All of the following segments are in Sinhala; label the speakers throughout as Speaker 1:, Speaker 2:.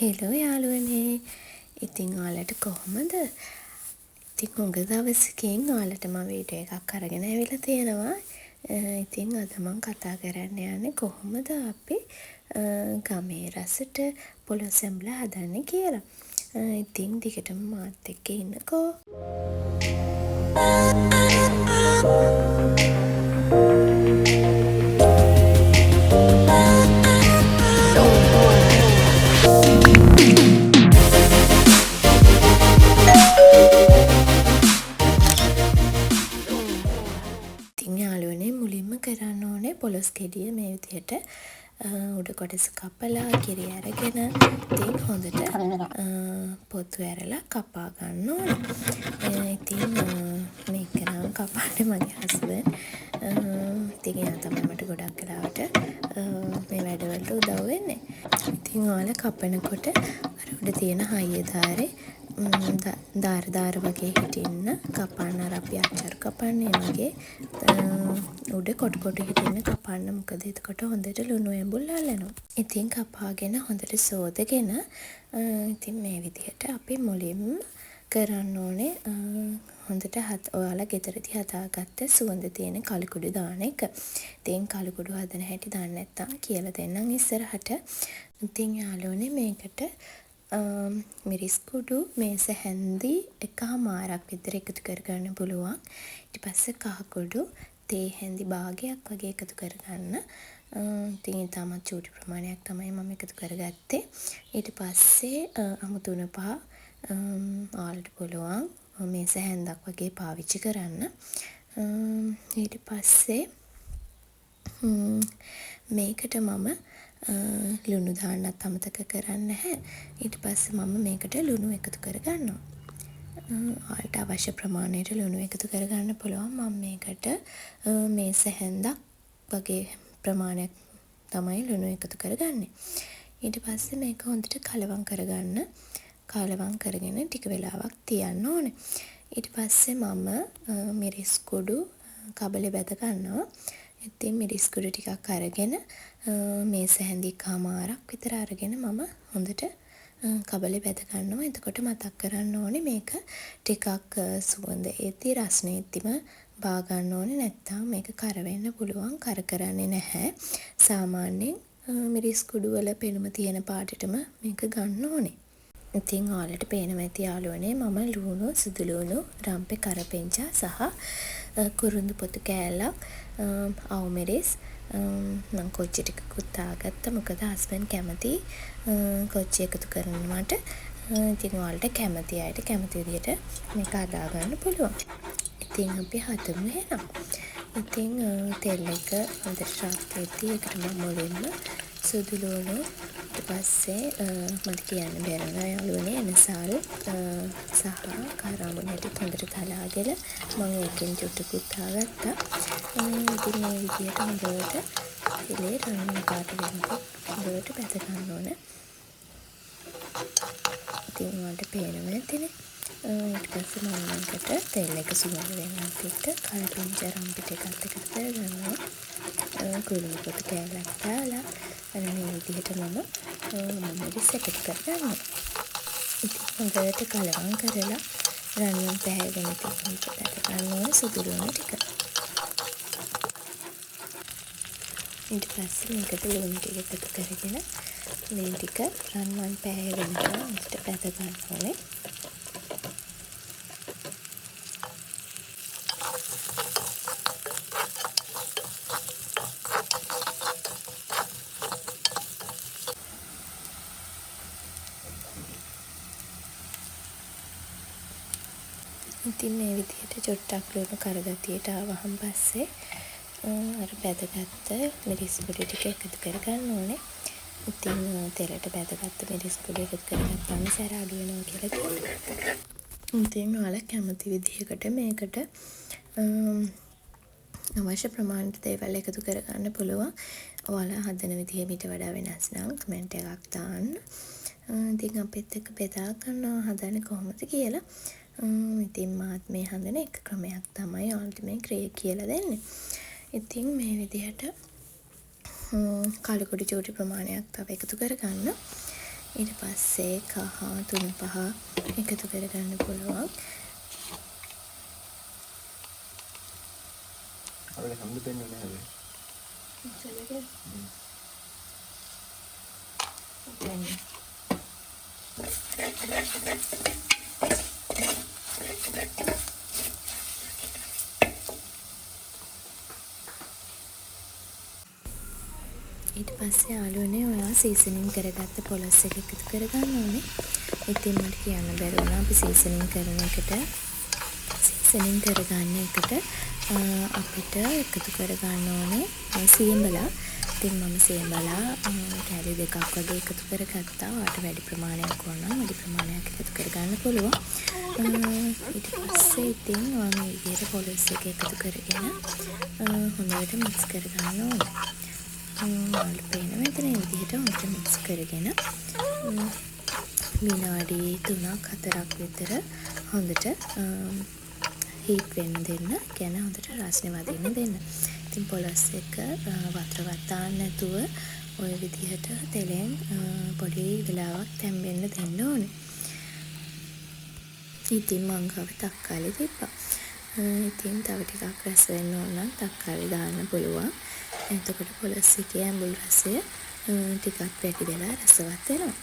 Speaker 1: හෙලෝ යාළුවනේ. ඉතින් ඔයාලට කොහොමද? ඉතින් හුඟ දවසකින් ඔයාලට මම වීඩියෝ එකක් අරගෙන ඇවිල්ලා තියෙනවා. ඉතින් අද මම කතා කරන්න යන්නේ කොහොමද අපි ගමේ රසට පොළොස් සැම්බලා හදන්නේ කියලා. ඉතින් දිගටම මාත් එක්ක ඉන්නකෝ. යාළුවනේ මුලින්ම කරන්න ඕනේ පොළොස් ගෙඩිය මේ විදිහට උඩ කොටස කපලා කිරි අරගෙන ඉතින් හොඳට පොත්තු ඇරලා කපා ගන්න ඕනේ. ඉතින් මේක නම් කපන්නේ මගේ හස්බන්ඩ්. ඉතින් එයා තමයි මට ගොඩක් වෙලාවට මේ වැඩවලට උදව් වෙන්නේ. ඉතින් ඔයාලා කපනකොට අර උඩ තියෙන හයිය දාරේ දාර වගේ හිටින්න කපන්න. අර අපි අච්චර කපන්නේ වගේ උඩ කොට හිටින්න කපන්න. මොකද එතකොට හොඳට ලුණු ඇඹුල් අල්ලනවා. ඉතින් කපාගෙන හොඳට සෝදගෙන ඉතින් මේ විදිහට අපි මුලින්ම කරන්න ඕනේ හොඳට ඔයාලා ගෙදරදී හදාගත්ත සුවඳ තියෙන කළු කුඩු දාන එක. ඉතින් කළු කුඩු හදන හැටි දන්නේ නැත්නම් කියලා දෙන්නම් ඉස්සරහට. ඉතින් යාළුවනේ මේකට මිරිස් කුඩු මේස හැන්දි 1/4ක් විතර එකතු කරගන්න පුළුවන්. ඊට පස්සේ කහ කුඩු තේ හැන්දි භාගයක් වගේ එකතු කරගන්න. ඉතින් ඊටමත් චූටි ප්‍රමාණයක් තමයි මම එකතු කරගත්තේ. ඊට පස්සේ අමු තුන පහ ඔයාලට පුළුවන් මේස හැන්දක් වගේ පාවිච්චි කරන්න. ඊට පස්සේ මේකට මම ලුණු දාන්නත් අමතක කරන්නේ නැහැ. ඊට පස්සේ මම මේකට ලුණු එකතු කරගන්නවා. ඔයාලට අවශ්‍ය ප්‍රමාණයට ලුණු එකතු කරගන්න පුළුවන්. මම මේකට මේස හැන්දක් වගේ ප්‍රමාණයක් තමයි ලුණු එකතු කරගන්නේ. ඊට පස්සේ මේක හොඳට කලවම් කරගන්න. කලවම් කරගෙන ටික වෙලාවක් තියන්න ඕනේ. ඊට පස්සේ මම මිරිස් කුඩු කබලේ බැද ගන්නවා. ඉතින් මිරිස් කුඩු ටිකක් අරගෙන මේස හැන්දි 1/4ක් විතර අරගෙන මම හොඳට කබලේ බැද ගන්නවා. එතකොට මතක් කරන්න ඕනේ මේක ටිකක් සුවඳ එද්දි රස්නේ එද්දිම බා ගන්න ඕනේ. නැත්තම් මේක කර වෙන්න පුළුවන්. කර කරන්නේ නැහැ. සාමාන්‍යයෙන් මිරිස් කුඩු වල පෙනුම තියෙන පාටටම මේක ගන්න ඕනේ. ඉතින් ඔයාලට පේනවා ඇති යාළුවනේ මම ලුණු සුදු ලුණු රම්පේ කරපිංචා සහ කුරුඳු පොතු කෑල්ලක් අවු මිරිස් මම කොච්චි ටිකකුත් දාගත්තා. මොකද හස්බන්ඩ් කැමති කොච්චි එකතු කරනවට. ඉතින් ඔයාලට කැමති අයට කැමති විදිහට මේක හදා ගන්න පුළුවන්. ඉතින් අපි හදමු එහෙනම්. ඉතින් තෙල් එක හොඳට රත් වෙද්දී ඒකට මම මුලින්ම සුදු ලුණු ඊට පස්සේ මට කියන්න බැරුණා යාළුවනේ එනසල් සහ කාරාඹු නැටි හොඳට තලාගෙන මම ඒකෙන් චුට්ටකුත් දාගත්තා. ඉතින් මේ විදිහට හොඳට එලේ රන්වන් පාට වෙනකොට හොඳට බැද ගන්න ඕන. ඉතින් ඔයාලට පේනවා ඇතිනේ. ඊට පස්සේ මම මේකට තෙල් එක සුවඳ වෙනත් එක්ක කරපිංචා රම්පි ටිකක් එකතු කරගන්නවා. කුරුඳු පොතු කෑල්ලක් දාලා මේ විදිහට මම මිරිස් එකතු කරගන්නවා. ඉතින් හොඳට කලවම් කරලා රන්වන් පැහැගෙන තිබුණට බැද ගන්න ඕනේ සුදු ලුණු ටික. ඊට පස්සේ මේකට ලුණු ටික එකතු කරගෙන මේ ටික රන්වන් පැහැගෙනකම් හොඳට බැද ගන්න ඕනේ. ඉතින් මේ විදිහට චුට්ටක් ලුණු කරගතියට ආවහම පස්සේ අර බැදගත්ත මිරිස් කුඩු ටික එකතු කරගන්න ඕනේ. ඉතින් තෙලට බැදගත්ත මිරිස් කුඩු එකතු කරගත්තාම සැර අඩු වෙනවා කියලා කියනවා. ඉතින් ඔයාලා කැමති විදිහකට මේකට අවශ්‍ය ප්‍රමාණයට දේවල් එකතු කරගන්න පුළුවන්. ඔයාලා හදන විදිහ මීට වඩා වෙනස් නම් කමෙන්ට් එකක් දාන්න. ඉතින් අපිත් එක්ක බෙදා ගන්නවා හදන්නේ කොහොමද කියලා. ඉතින් මාත් මේ හදන එක ක්‍රමයක් තමයි ඔයාලට මේ කියලා දෙන්නේ. ඉතින් මේ විදිහට කළු කුඩු චූටි ප්‍රමාණයක් තව එකතු කරගන්න. ඊට පස්සේ කහ තුන පහ එකතු කරගන්න පුළුවන්.
Speaker 2: අපිට හම්බ දෙන්නේ නැහැ
Speaker 1: හැබැයි. ඊට පස්සේ යාළුවනේ ඔයා සීසනින් කරගත්ත පොලොස් එක එකතු කරගන්න ඕනේ. ඉතින් මට කියන්න බැරි වුණා අපි සීසනින් කරගන්න එකට අපිට එකතු කරගන්න ඕනේ සියඹලා. ඉතින් මම සියඹලා කැලි දෙකක් වගේ එකතු කරගත්තා. ඔයාට වැඩි ප්‍රමාණයක් ඕන නම් වැඩි ප්‍රමාණයක් එකතු කරගන්න පුළුවන්. ඊට පස්සේ ඉතින් ඔයා මේ විදිහට පොලොස් එක එකතු කරගෙන හොඳට මික්ස් කරගන්න ඕනේ. ඔයාලට පේනවා මෙතන මේ විදිහට හොඳට මික්ස් කරගෙන විනාඩි 3ක් 4ක් විතර හොඳට හීට් වෙන්න දෙන්න. කියන්නේ හොඳට රස්නේ වදින්න දෙන්න. ඉතින් පොලොස් එක වතුරවත් දාන්න නැතුව ඔය විදිහට තෙලෙන් පොඩි වෙලාවක් තැම්බෙන්න දෙන්න ඕනේ. ඉතින් මං ගාව තක්කාලි තිබ්බා. ඉතින් තව ටිකක් රස වෙන්න ඕන නම් තක්කාලි දාන්න පුළුවන්. එතකොට පොලොස් එකේ ඇඹුල් රසය ටිකක් වැඩි වෙලා රසවත් වෙනවා.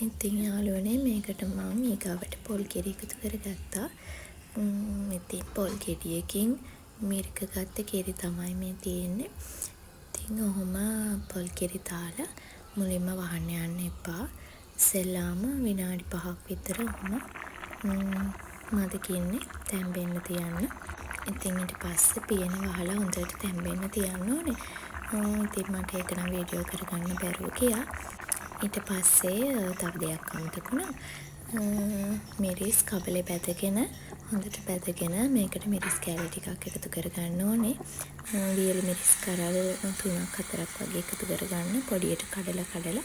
Speaker 1: ඉතින් යාළුවනේ මේකට මම ඊගාවට පොල් ගෙඩි එකතු කරගත්තා. ඉතින් පොල් ගෙඩියකින් මිරික ගත්ත ගෙඩි තමයි මේ තියෙන්නේ. ඉතින් ඔහොම පොල් ගෙඩි දාලා මුලින්ම වහන්න යන්න එපා. ඉස්සෙල්ලාම විනාඩි 5ක් විතර ඔහොම මදකින්නේ තැම්බෙන්න තියන්න. ඉතින් ඊට පස්සේ පියන වහලා හොඳට තැම්බෙන්න තියන්න ඕනේ. ඉතින් මට ඒක නම් වීඩියෝ කරගන්න බැරුව ගියා. ඊට පස්සේ තව දෙයක් අමතක වුණා. මිරිස් කබලේ බැදගෙන හොඳට බැදගෙන මේකට මිරිස් කෑලි ටිකක් එකතු කරගන්න ඕනේ. වියලි මිරිස් කරල් 3ක් 4ක් වගේ එකතු කරගන්න. පොඩියට කඩලා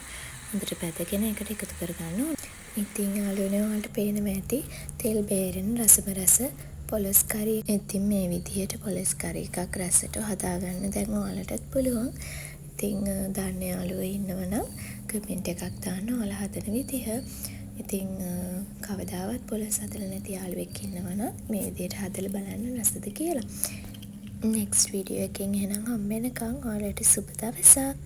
Speaker 1: හොඳට බැදගෙන ඒකට එකතු කරගන්න ඕනේ. ඉතින් යාළුවනේ ඔයාලට පේනවා ඇති තෙල් බේරෙන රස පොලොස් කරි. ඉතින් මේ විදිහට පොලොස් කරි එකක් රසට හදාගන්න දැන් ඔයාලටත් පුළුවන්. ඉතින් දන්න යාළුවෝ ඉන්නවනම් කමෙන්ට් එකක් දාන්න ඔයාලා හදන විදිහ. ඉතින් කවදාවත් පොලොස් හදලා නැති යාළුවෙක් ඉන්නවනම් මේ විදිහට හදලා බලන්න රසද කියලා. නෙක්ස්ට් වීඩියෝ එකෙන් එහෙනම් හම්බ වෙනකන් ඔයාලට සුබ දවසක්.